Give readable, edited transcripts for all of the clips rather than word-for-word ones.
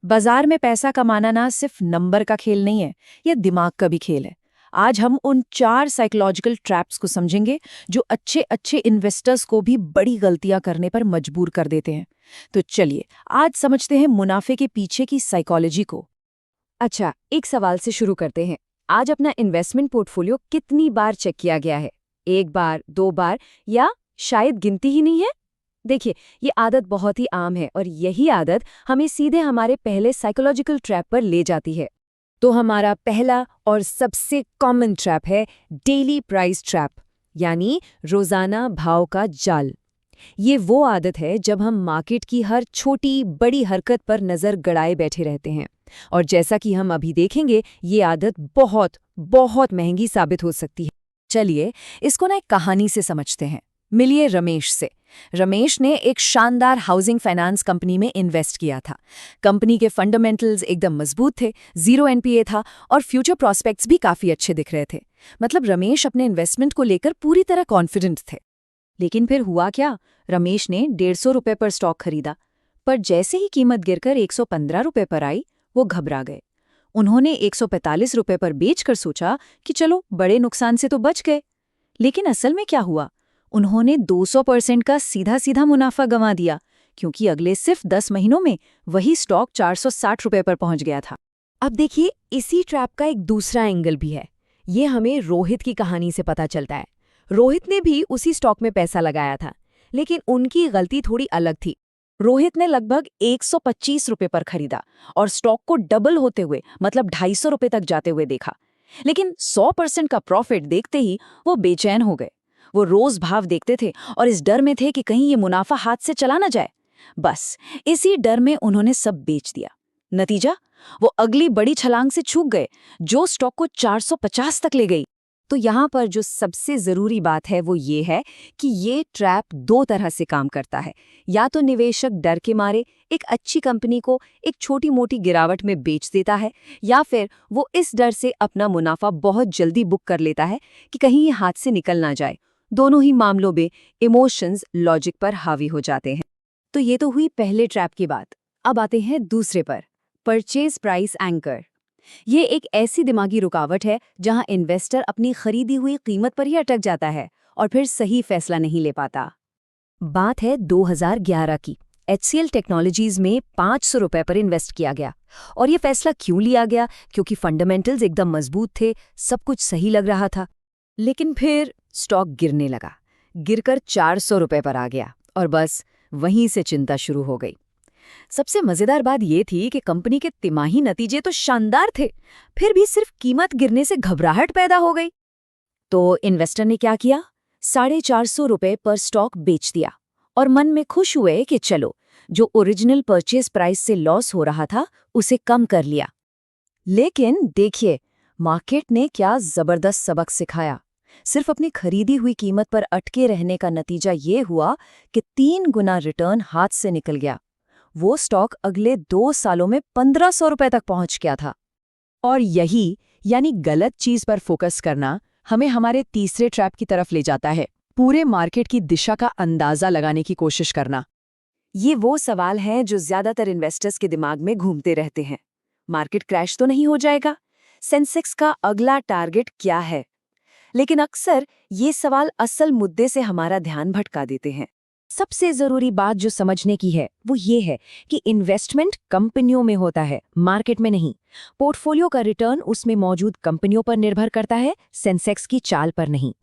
बाजार में पैसा कमाना ना सिर्फ नंबर का खेल नहीं है, यह दिमाग का भी खेल है। आज हम उन 4 साइकोलॉजिकल ट्रैप्स को समझेंगे जो अच्छे अच्छे इन्वेस्टर्स को भी बड़ी गलतियां करने पर मजबूर कर देते हैं। तो चलिए, आज समझते हैं मुनाफे के पीछे की साइकोलॉजी को। अच्छा, एक सवाल से शुरू करते हैं। आज अपना इन्वेस्टमेंट पोर्टफोलियो कितनी बार चेक किया गया है? 1 बार, 2 बार या शायद गिनती ही नहीं है? देखिए, ये आदत बहुत ही आम है और यही आदत हमें सीधे हमारे पहले साइकोलॉजिकल ट्रैप पर ले जाती है। तो हमारा पहला और सबसे कॉमन ट्रैप है डेली प्राइस ट्रैप, यानी रोजाना भाव का जाल। ये वो आदत है जब हम मार्केट की हर छोटी बड़ी हरकत पर नज़र गड़ाए बैठे रहते हैं। और जैसा कि हम अभी देखेंगे, ये आदत बहुत बहुत महंगी साबित हो सकती है। चलिए, इसको ना एक कहानी से समझते हैं। मिलिए रमेश से। रमेश ने एक शानदार हाउसिंग फाइनेंस कंपनी में इन्वेस्ट किया था। कंपनी के फंडामेंटल्स एकदम मजबूत थे, 0 एनपीए था और फ्यूचर प्रॉस्पेक्ट्स भी काफी अच्छे दिख रहे थे। मतलब रमेश अपने इन्वेस्टमेंट को लेकर पूरी तरह कॉन्फिडेंट थे। लेकिन फिर हुआ क्या? रमेश ने 150 रुपए पर स्टॉक खरीदा, पर जैसे ही कीमत गिरकर 115 रुपए पर आई, वो घबरा गए। उन्होंने 145 रुपए पर बेचकर सोचा कि चलो बड़े नुकसान से तो बच गए। लेकिन असल में क्या हुआ? उन्होंने 200% का सीधा सीधा मुनाफा गंवा दिया, क्योंकि अगले सिर्फ 10 महीनों में वही स्टॉक 460 रुपए पर पहुंच गया था। अब देखिए, इसी ट्रैप का एक दूसरा एंगल भी है। ये हमें रोहित की कहानी से पता चलता है। रोहित ने भी उसी स्टॉक में पैसा लगाया था, लेकिन उनकी गलती थोड़ी अलग थी। रोहित ने लगभग 125 रुपए पर खरीदा और स्टॉक को डबल होते हुए, मतलब 250 रुपए तक जाते हुए देखा। लेकिन 100% का प्रॉफिट देखते ही वो बेचैन हो गए। वो रोज भाव देखते थे और इस डर में थे कि कहीं ये मुनाफा हाथ से चला ना जाए। बस इसी डर में उन्होंने सब बेच दिया। नतीजा, वो अगली बड़ी छलांग से चूक गए, जो स्टॉक को 450 तक ले गई। तो यहाँ पर जो सबसे ज़रूरी बात है वो ये है कि ये ट्रैप 2 तरह से काम करता है। या तो निवेशक डर के मारे एक अच्छी कंपनी को एक छोटी मोटी गिरावट में बेच देता है, या फिर वो इस डर से अपना मुनाफा बहुत जल्दी बुक कर लेता है कि कहीं ये हाथ से निकल ना जाए। दोनों ही मामलों में इमोशंस लॉजिक पर हावी हो जाते हैं। तो ये तो हुई पहले ट्रैप की बात। अब आते हैं दूसरे पर, परचेज प्राइस एंकर। ये एक ऐसी दिमागी रुकावट है जहां इन्वेस्टर अपनी खरीदी हुई कीमत पर ही अटक जाता है और फिर सही फैसला नहीं ले पाता। बात है 2011 की। एचसीएल टेक्नोलॉजीज में 500 रुपए पर इन्वेस्ट किया गया। और ये फैसला क्यों लिया गया? क्योंकि फंडामेंटल्स एकदम मजबूत थे, सब कुछ सही लग रहा था। लेकिन फिर स्टॉक गिरने लगा, गिरकर 400 रुपए पर आ गया और बस वहीं से चिंता शुरू हो गई। सबसे मजेदार बात यह थी कि कंपनी के तिमाही नतीजे तो शानदार थे, फिर भी सिर्फ कीमत गिरने से घबराहट पैदा हो गई। तो इन्वेस्टर ने क्या किया? 450 रुपए पर स्टॉक बेच दिया और मन में खुश हुए कि चलो, जो ओरिजिनल परचेज प्राइस से लॉस हो रहा था उसे कम कर लिया। लेकिन देखिए, मार्केट ने क्या जबरदस्त सबक सिखाया। सिर्फ अपनी खरीदी हुई कीमत पर अटके रहने का नतीजा ये हुआ कि 3 गुना रिटर्न हाथ से निकल गया। वो स्टॉक अगले 2 सालों में 1500 रुपए तक पहुंच गया था। और यही, यानी गलत चीज पर फोकस करना, हमें हमारे तीसरे ट्रैप की तरफ ले जाता है, पूरे मार्केट की दिशा का अंदाजा लगाने की कोशिश करना। ये वो सवाल हैं जो ज्यादातर इन्वेस्टर्स के दिमाग में घूमते रहते हैं। मार्केट क्रैश तो नहीं हो जाएगा? सेंसेक्स का अगला टारगेट क्या है? लेकिन अक्सर ये सवाल असल मुद्दे से हमारा ध्यान भटका देते हैं। सबसे जरूरी बात जो समझने की है वो ये है कि इन्वेस्टमेंट कंपनियों में होता है, मार्केट में नहीं। पोर्टफोलियो का रिटर्न उसमें मौजूद कंपनियों पर निर्भर करता है, सेंसेक्स की चाल पर नहीं।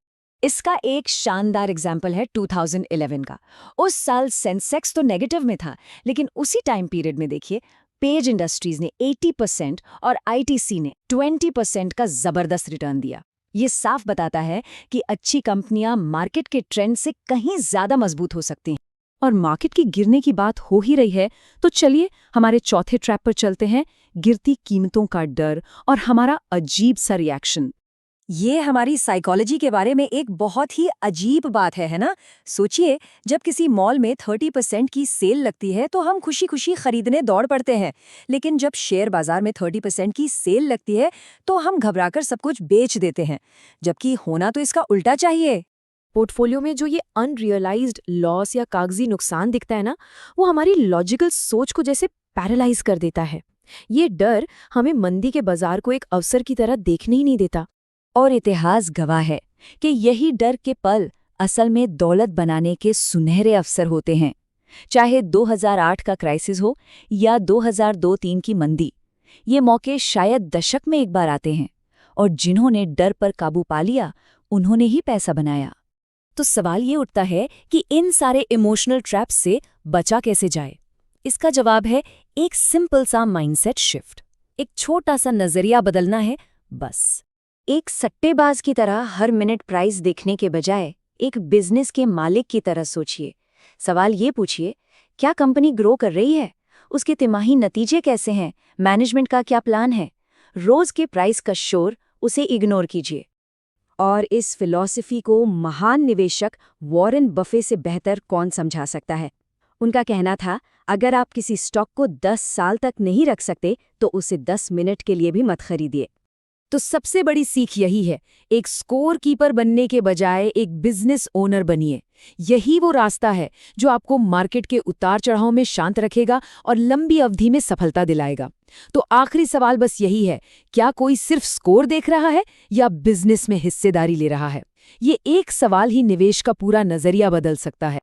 इसका एक शानदार एग्जाम्पल है 2011 का। उस साल सेंसेक्स तो नेगेटिव में था, लेकिन उसी टाइम पीरियड में देखिए, पेज इंडस्ट्रीज ने 80% और आईटीसी ने 20% का जबरदस्त रिटर्न दिया। ये साफ बताता है कि अच्छी कंपनियां मार्केट के ट्रेंड से कहीं ज्यादा मजबूत हो सकती हैं। और मार्केट की गिरने की बात हो ही रही है, तो चलिए हमारे चौथे ट्रैप पर चलते हैं, गिरती कीमतों का डर और हमारा अजीब सा रिएक्शन। ये हमारी साइकोलॉजी के बारे में एक बहुत ही अजीब बात है ना? सोचिए, जब किसी मॉल में 30% की सेल लगती है तो हम खुशी खुशी खरीदने दौड़ पड़ते हैं। लेकिन जब शेयर बाजार में 30% की सेल लगती है तो हम घबराकर सब कुछ बेच देते हैं, जबकि होना तो इसका उल्टा चाहिए। पोर्टफोलियो में जो ये अनरियलाइज्ड लॉस या कागजी नुकसान दिखता है ना, वो हमारी लॉजिकल सोच को जैसे पैरालाइज कर देता है। ये डर हमें मंदी के बाजार को एक अवसर की तरह देखने ही नहीं देता। और इतिहास गवाह है कि यही डर के पल असल में दौलत बनाने के सुनहरे अवसर होते हैं। चाहे 2008 का क्राइसिस हो या 2002-03 की मंदी, ये मौके शायद दशक में एक बार आते हैं, और जिन्होंने डर पर काबू पा लिया उन्होंने ही पैसा बनाया। तो सवाल ये उठता है कि इन सारे इमोशनल ट्रैप्स से बचा कैसे जाए? इसका जवाब है एक सिंपल सा माइंडसेट शिफ्ट। एक छोटा सा नजरिया बदलना है बस। एक सट्टेबाज की तरह हर मिनट प्राइस देखने के बजाय एक बिजनेस के मालिक की तरह सोचिए। सवाल ये पूछिए, क्या कंपनी ग्रो कर रही है? उसके तिमाही नतीजे कैसे हैं? मैनेजमेंट का क्या प्लान है? रोज के प्राइस का शोर, उसे इग्नोर कीजिए। और इस फिलॉसफी को महान निवेशक वॉरेन बफे से बेहतर कौन समझा सकता है? उनका कहना था, अगर आप किसी स्टॉक को 10 साल तक नहीं रख सकते तो उसे 10 मिनट के लिए भी मत खरीदिए। तो सबसे बड़ी सीख यही है, एक स्कोर कीपर बनने के बजाय एक बिजनेस ओनर बनिए। यही वो रास्ता है जो आपको मार्केट के उतार चढ़ाव में शांत रखेगा और लंबी अवधि में सफलता दिलाएगा। तो आखिरी सवाल बस यही है, क्या कोई सिर्फ स्कोर देख रहा है या बिजनेस में हिस्सेदारी ले रहा है? ये एक सवाल ही निवेश का पूरा नजरिया बदल सकता है।